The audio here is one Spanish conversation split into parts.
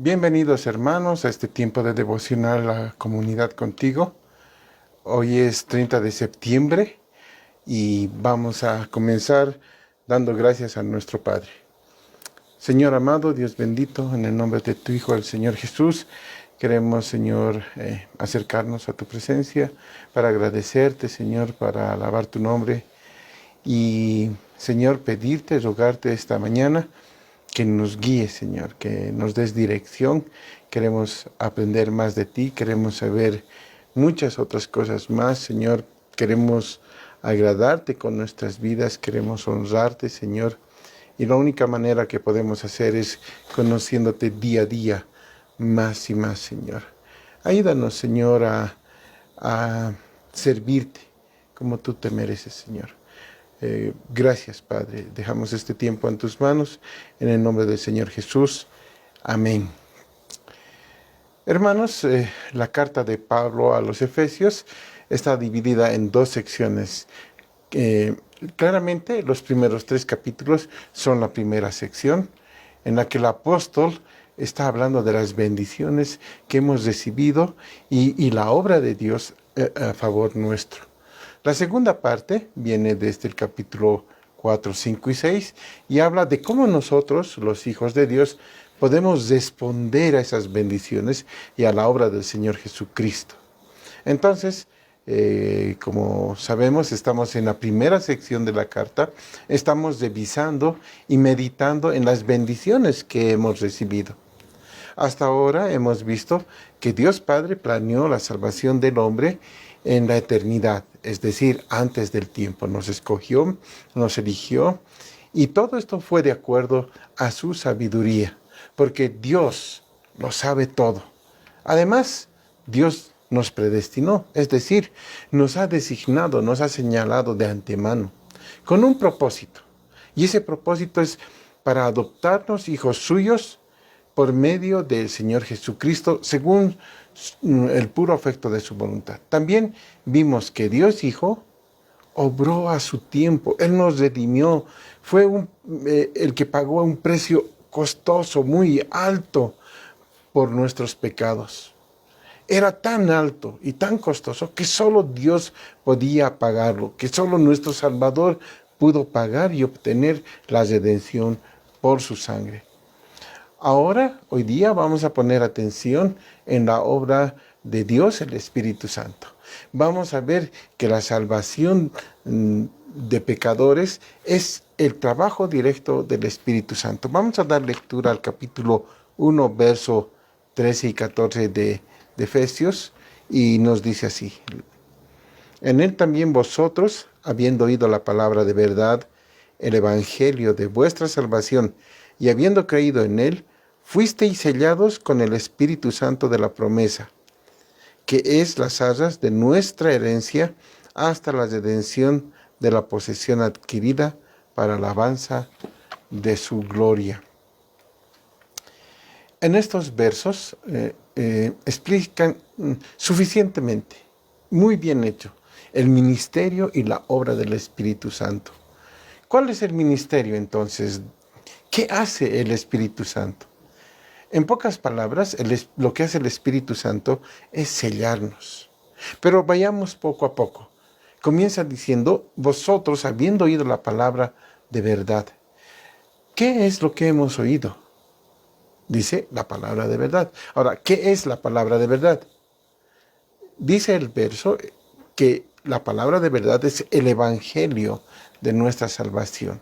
Bienvenidos hermanos a este tiempo de devocionar la comunidad contigo. Hoy es 30 de septiembre y vamos a comenzar dando gracias a nuestro Padre. Señor amado, Dios bendito, en el nombre de tu Hijo, el Señor Jesús, queremos, Señor, acercarnos a tu presencia para agradecerte, Señor, para alabar tu nombre y, Señor, pedirte, rogarte esta mañana que nos guíes, Señor, que nos des dirección. Queremos aprender más de ti, queremos saber muchas otras cosas más, Señor. Queremos agradarte con nuestras vidas, queremos honrarte, Señor. Y la única manera que podemos hacer es conociéndote día a día más y más, Señor. Ayúdanos, Señor, a servirte como tú te mereces, Señor. Gracias, Padre. Dejamos este tiempo en tus manos, en el nombre del Señor Jesús. Amén. Hermanos, la carta de Pablo a los Efesios está dividida en dos secciones. Claramente, los primeros 3 capítulos son la primera sección, en la que el apóstol está hablando de las bendiciones que hemos recibido y la obra de Dios a favor nuestro. La segunda parte viene desde el capítulo 4, 5 y 6 y habla de cómo nosotros, los hijos de Dios, podemos responder a esas bendiciones y a la obra del Señor Jesucristo. Entonces, como sabemos, estamos en la primera sección de la carta, estamos revisando y meditando en las bendiciones que hemos recibido. Hasta ahora hemos visto que Dios Padre planeó la salvación del hombre en la eternidad, es decir, antes del tiempo. Nos escogió, nos eligió, y todo esto fue de acuerdo a su sabiduría, porque Dios lo sabe todo. Además, Dios nos predestinó, es decir, nos ha designado, nos ha señalado de antemano, con un propósito. Y ese propósito es para adoptarnos hijos suyos por medio del Señor Jesucristo, según el puro afecto de su voluntad. También vimos que Dios Hijo obró a su tiempo. Él nos redimió. Fue el que pagó un precio costoso, muy alto, por nuestros pecados. Era tan alto y tan costoso que solo Dios podía pagarlo, que solo nuestro Salvador pudo pagar y obtener la redención por su sangre. Ahora, hoy día, vamos a poner atención en la obra de Dios, el Espíritu Santo. Vamos a ver que la salvación de pecadores es el trabajo directo del Espíritu Santo. Vamos a dar lectura al capítulo 1, verso 13 y 14 de Efesios, y nos dice así: En él también vosotros, habiendo oído la palabra de verdad, el evangelio de vuestra salvación, y habiendo creído en él, fuisteis sellados con el Espíritu Santo de la promesa, que es las arras de nuestra herencia hasta la redención de la posesión adquirida para alabanza de su gloria. En estos versos explican suficientemente, muy bien hecho, el ministerio y la obra del Espíritu Santo. ¿Cuál es el ministerio entonces? ¿Qué hace el Espíritu Santo? En pocas palabras, lo que hace el Espíritu Santo es sellarnos. Pero vayamos poco a poco. Comienza diciendo, vosotros habiendo oído la palabra de verdad. ¿Qué es lo que hemos oído? Dice la palabra de verdad. Ahora, ¿qué es la palabra de verdad? Dice el verso que la palabra de verdad es el evangelio de nuestra salvación.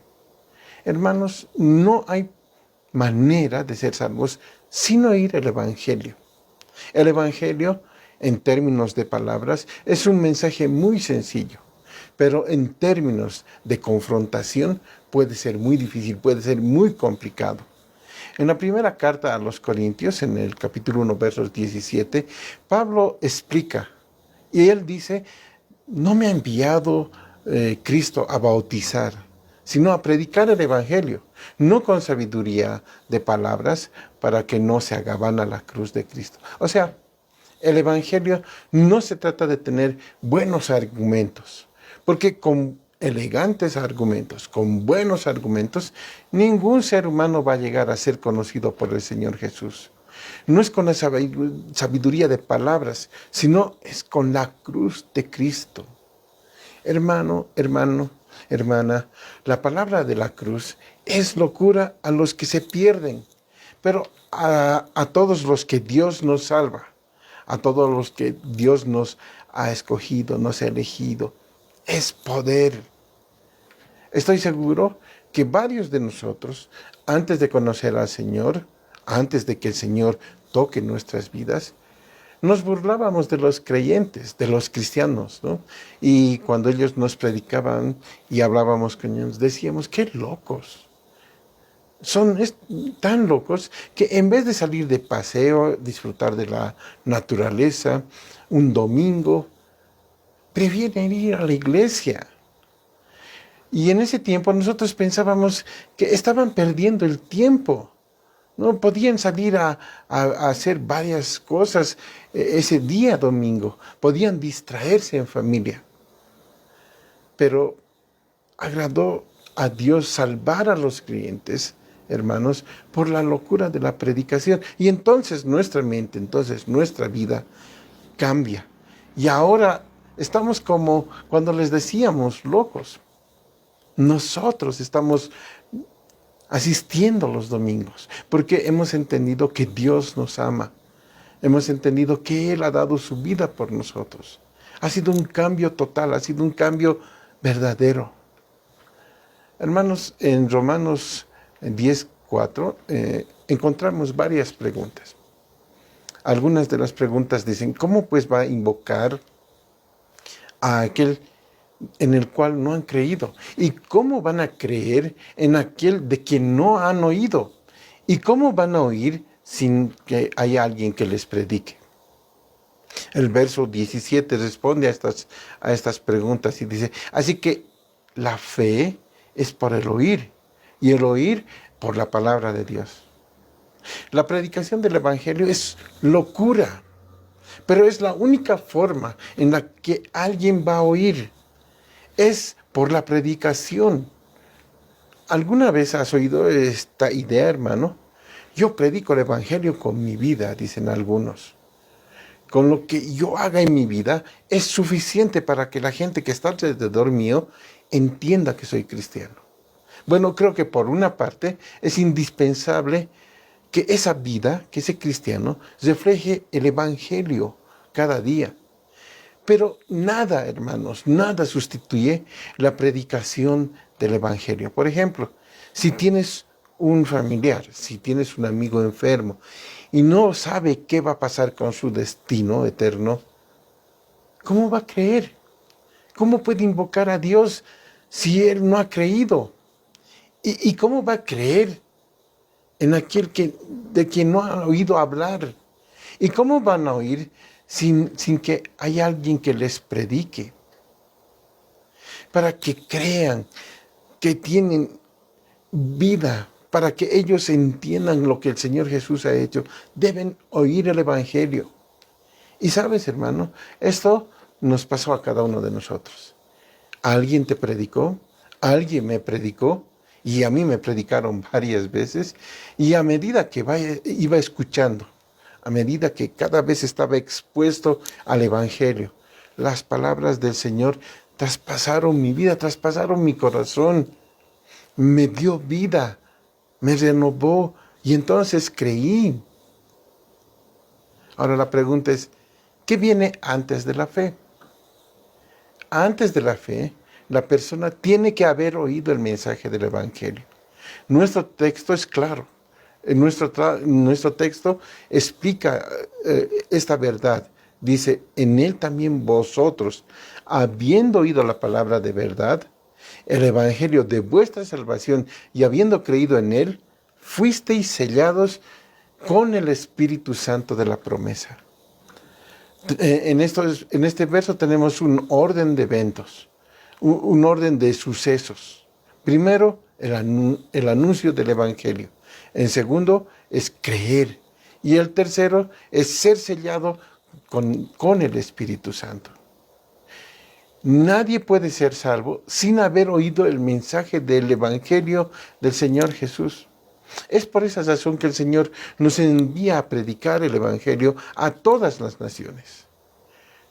Hermanos, no hay manera de ser salvos sin oír el evangelio. El evangelio, en términos de palabras, es un mensaje muy sencillo, pero en términos de confrontación puede ser muy difícil, puede ser muy complicado. En la primera carta a los Corintios, en el capítulo 1, versos 17, Pablo explica, y él dice, no me ha enviado Cristo a bautizar, sino a predicar el evangelio, no con sabiduría de palabras, para que no se haga vana la cruz de Cristo. O sea, el evangelio no se trata de tener buenos argumentos, porque con elegantes argumentos, con buenos argumentos, ningún ser humano va a llegar a ser conocido por el Señor Jesús. No es con la sabiduría de palabras, sino es con la cruz de Cristo. Hermano, hermana, la palabra de la cruz es locura a los que se pierden, pero a todos los que Dios nos salva, a todos los que Dios nos ha escogido, nos ha elegido, es poder. Estoy seguro que varios de nosotros, antes de conocer al Señor, antes de que el Señor toque nuestras vidas, nos burlábamos de los creyentes, de los cristianos, ¿no? Y cuando ellos nos predicaban y hablábamos con ellos, decíamos, qué locos. Son tan locos que en vez de salir de paseo, disfrutar de la naturaleza, un domingo, prefieren ir a la iglesia. Y en ese tiempo nosotros pensábamos que estaban perdiendo el tiempo. No podían salir a hacer varias cosas ese día domingo. Podían distraerse en familia. Pero agradó a Dios salvar a los creyentes, hermanos, por la locura de la predicación. Y entonces nuestra mente, entonces nuestra vida cambia. Y ahora estamos como cuando les decíamos locos. Nosotros estamos asistiendo los domingos, porque hemos entendido que Dios nos ama. Hemos entendido que Él ha dado su vida por nosotros. Ha sido un cambio total, ha sido un cambio verdadero. Hermanos, en Romanos 10:4 encontramos varias preguntas. Algunas de las preguntas dicen, ¿cómo pues va a invocar a aquel en el cual no han creído? ¿Y cómo van a creer en aquel de quien no han oído? ¿Y cómo van a oír sin que haya alguien que les predique? El verso 17 responde a estas preguntas y dice, así que la fe es por el oír, y el oír por la palabra de Dios. La predicación del Evangelio es locura, pero es la única forma en la que alguien va a oír. Es por la predicación. ¿Alguna vez has oído esta idea, hermano? Yo predico el Evangelio con mi vida, dicen algunos. Con lo que yo haga en mi vida es suficiente para que la gente que está alrededor mío entienda que soy cristiano. Bueno, creo que por una parte es indispensable que esa vida, que ese cristiano, refleje el Evangelio cada día. Pero nada, hermanos, nada sustituye la predicación del Evangelio. Por ejemplo, si tienes un familiar, si tienes un amigo enfermo y no sabe qué va a pasar con su destino eterno, ¿cómo va a creer? ¿Cómo puede invocar a Dios si él no ha creído? ¿Y cómo va a creer en aquel de quien no ha oído hablar? ¿Y cómo van a oír sin que haya alguien que les predique? Para que crean que tienen vida, para que ellos entiendan lo que el Señor Jesús ha hecho, deben oír el Evangelio. Y sabes, hermano, esto nos pasó a cada uno de nosotros. ¿Alguien te predicó? ¿Alguien me predicó? Y a mí me predicaron varias veces. Y a medida que iba escuchando, a medida que cada vez estaba expuesto al Evangelio, las palabras del Señor traspasaron mi vida, traspasaron mi corazón, me dio vida, me renovó y entonces creí. Ahora la pregunta es, ¿qué viene antes de la fe? Antes de la fe, la persona tiene que haber oído el mensaje del Evangelio. Nuestro texto es claro. Nuestro texto explica esta verdad. Dice, en él también vosotros, habiendo oído la palabra de verdad, el Evangelio de vuestra salvación, y habiendo creído en él, fuisteis sellados con el Espíritu Santo de la promesa. En este verso tenemos un orden de eventos, un orden de sucesos. Primero, el anuncio del Evangelio. En segundo, es creer. Y el tercero, es ser sellado con el Espíritu Santo. Nadie puede ser salvo sin haber oído el mensaje del Evangelio del Señor Jesús. Es por esa razón que el Señor nos envía a predicar el Evangelio a todas las naciones.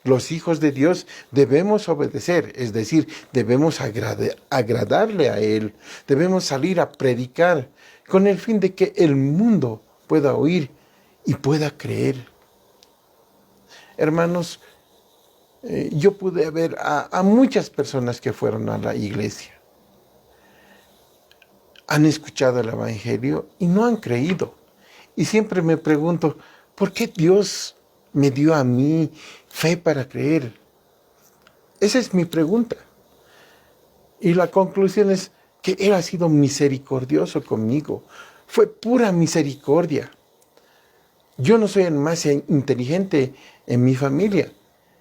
Los hijos de Dios debemos obedecer, es decir, debemos agradarle a Él, debemos salir a predicar con el fin de que el mundo pueda oír y pueda creer. Hermanos, yo pude ver a muchas personas que fueron a la iglesia. Han escuchado el Evangelio y no han creído. Y siempre me pregunto, ¿por qué Dios me dio a mí fe para creer? Esa es mi pregunta. Y la conclusión es que Él ha sido misericordioso conmigo. Fue pura misericordia. Yo no soy el más inteligente en mi familia.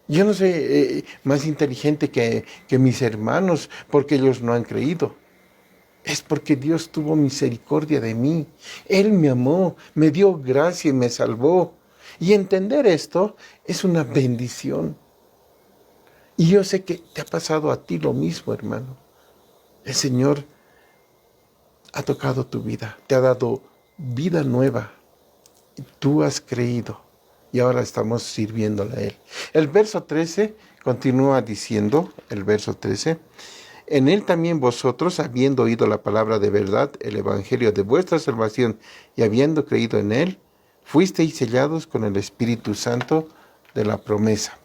Yo no soy más inteligente que mis hermanos porque ellos no han creído. Es porque Dios tuvo misericordia de mí. Él me amó, me dio gracia y me salvó. Y entender esto es una bendición. Y yo sé que te ha pasado a ti lo mismo, hermano. El Señor ha tocado tu vida, te ha dado vida nueva. Y tú has creído y ahora estamos sirviéndole a Él. El verso 13 continúa diciendo, el verso 13, en Él también vosotros, habiendo oído la palabra de verdad, el evangelio de vuestra salvación, y habiendo creído en Él, fuisteis sellados con el Espíritu Santo de la promesa.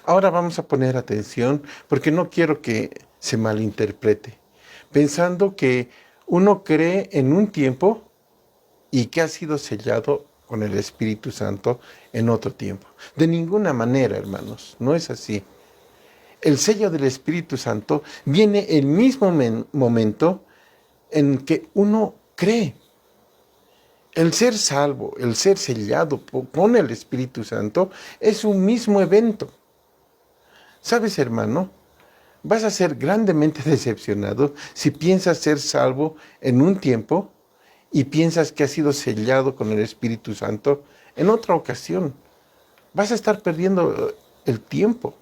Ahora vamos a poner atención, porque no quiero que se malinterprete, pensando que uno cree en un tiempo y que ha sido sellado con el Espíritu Santo en otro tiempo. De ninguna manera, hermanos, no es así. El sello del Espíritu Santo viene el mismo momento en que uno cree. El ser salvo, el ser sellado con el Espíritu Santo es un mismo evento. ¿Sabes, hermano? Vas a ser grandemente decepcionado si piensas ser salvo en un tiempo y piensas que has sido sellado con el Espíritu Santo en otra ocasión. Vas a estar perdiendo el tiempo.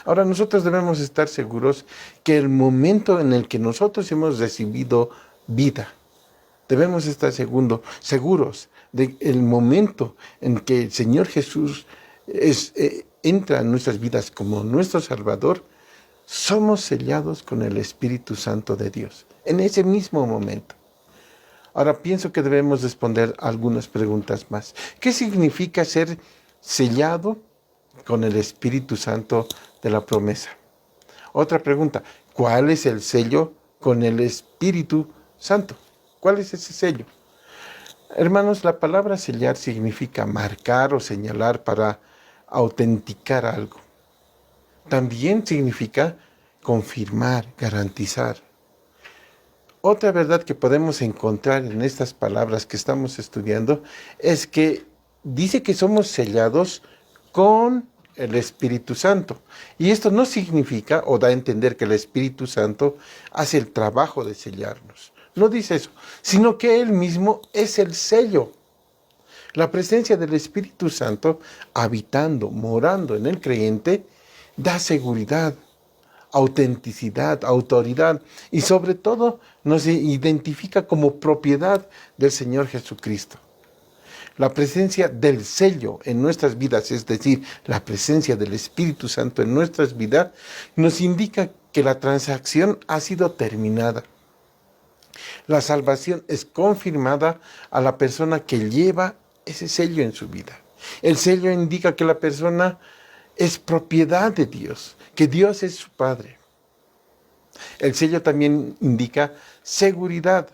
Ahora, nosotros debemos estar seguros que el momento en el que nosotros hemos recibido vida, debemos estar seguros del momento en que el Señor Jesús entra en nuestras vidas como nuestro Salvador, somos sellados con el Espíritu Santo de Dios, en ese mismo momento. Ahora pienso que debemos responder algunas preguntas más. ¿Qué significa ser sellado con el Espíritu Santo de la promesa? Otra pregunta, ¿cuál es el sello con el Espíritu Santo? ¿Cuál es ese sello? Hermanos, la palabra sellar significa marcar o señalar para autenticar algo. También significa confirmar, garantizar. Otra verdad que podemos encontrar en estas palabras que estamos estudiando es que dice que somos sellados con el Espíritu Santo. Y esto no significa o da a entender que el Espíritu Santo hace el trabajo de sellarnos. No dice eso, sino que Él mismo es el sello. La presencia del Espíritu Santo habitando, morando en el creyente, da seguridad, autenticidad, autoridad y sobre todo nos identifica como propiedad del Señor Jesucristo. La presencia del sello en nuestras vidas, es decir, la presencia del Espíritu Santo en nuestras vidas, nos indica que la transacción ha sido terminada. La salvación es confirmada a la persona que lleva ese sello en su vida. El sello indica que la persona es propiedad de Dios, que Dios es su Padre. El sello también indica seguridad,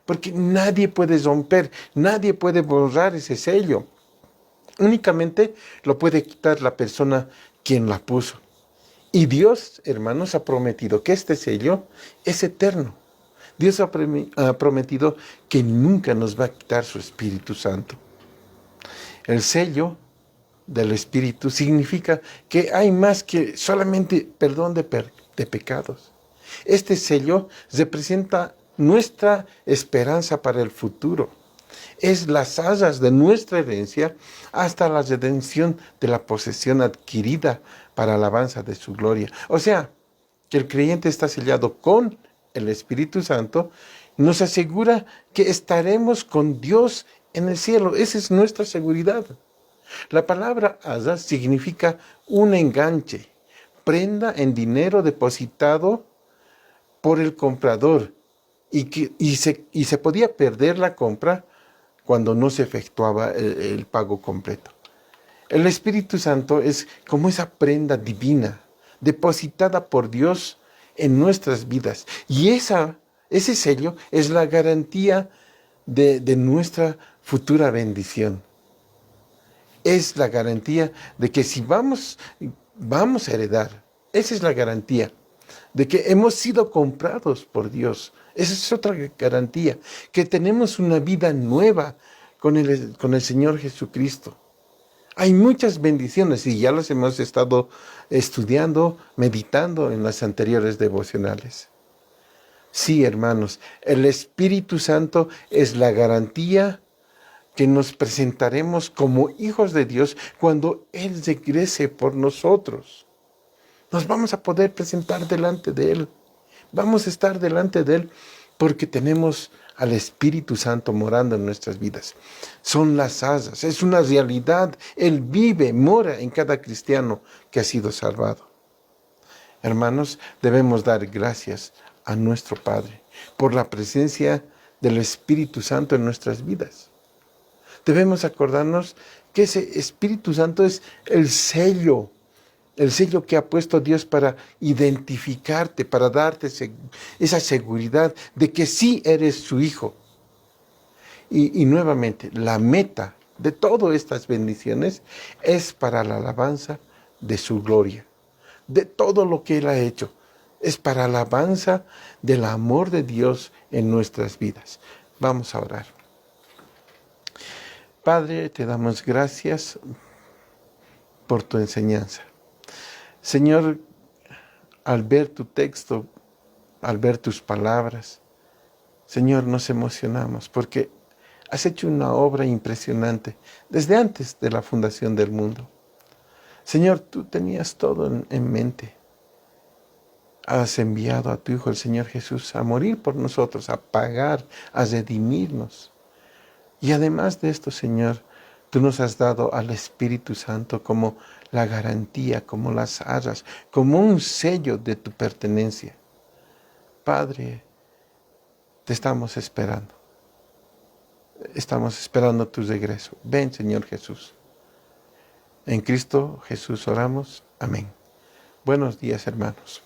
porque nadie puede romper, nadie puede borrar ese sello. Únicamente lo puede quitar la persona quien la puso. Y Dios, hermanos, ha prometido que este sello es eterno. Dios ha prometido que nunca nos va a quitar su Espíritu Santo. El sello del Espíritu significa que hay más que solamente perdón de pecados. Este sello representa nuestra esperanza para el futuro. Es las asas de nuestra herencia hasta la redención de la posesión adquirida para alabanza de su gloria. O sea, que el creyente está sellado con el Espíritu Santo Nos asegura que estaremos con Dios en el cielo. Esa es nuestra seguridad. La palabra azar significa un enganche, prenda en dinero depositado por el comprador y se podía perder la compra cuando no se efectuaba el pago completo. El Espíritu Santo es como esa prenda divina depositada por Dios en nuestras vidas. Y ese sello es la garantía de nuestra futura bendición. Es la garantía de que si vamos a heredar. Esa es la garantía de que hemos sido comprados por Dios. Esa es otra garantía, que tenemos una vida nueva con el Señor Jesucristo. Hay muchas bendiciones y ya las hemos estado estudiando, meditando en las anteriores devocionales. Sí, hermanos, el Espíritu Santo es la garantía que nos presentaremos como hijos de Dios cuando Él regrese por nosotros. Nos vamos a poder presentar delante de Él. Vamos a estar delante de Él porque tenemos al Espíritu Santo morando en nuestras vidas. Son las asas, es una realidad. Él vive, mora en cada cristiano que ha sido salvado. Hermanos, debemos dar gracias a nuestro Padre por la presencia del Espíritu Santo en nuestras vidas. Debemos acordarnos que ese Espíritu Santo es el sello que ha puesto Dios para identificarte, para darte esa seguridad de que sí eres su hijo. Y nuevamente, la meta de todas estas bendiciones es para la alabanza de su gloria, de todo lo que Él ha hecho. Es para la alabanza del amor de Dios en nuestras vidas. Vamos a orar. Padre, te damos gracias por tu enseñanza. Señor, al ver tu texto, al ver tus palabras, Señor, nos emocionamos porque has hecho una obra impresionante desde antes de la fundación del mundo. Señor, tú tenías todo en mente. Has enviado a tu Hijo, el Señor Jesús, a morir por nosotros, a pagar, a redimirnos. Y además de esto, Señor, tú nos has dado al Espíritu Santo como la garantía, como las arras, como un sello de tu pertenencia. Padre, te estamos esperando. Estamos esperando tu regreso. Ven, Señor Jesús. En Cristo Jesús oramos. Amén. Buenos días, hermanos.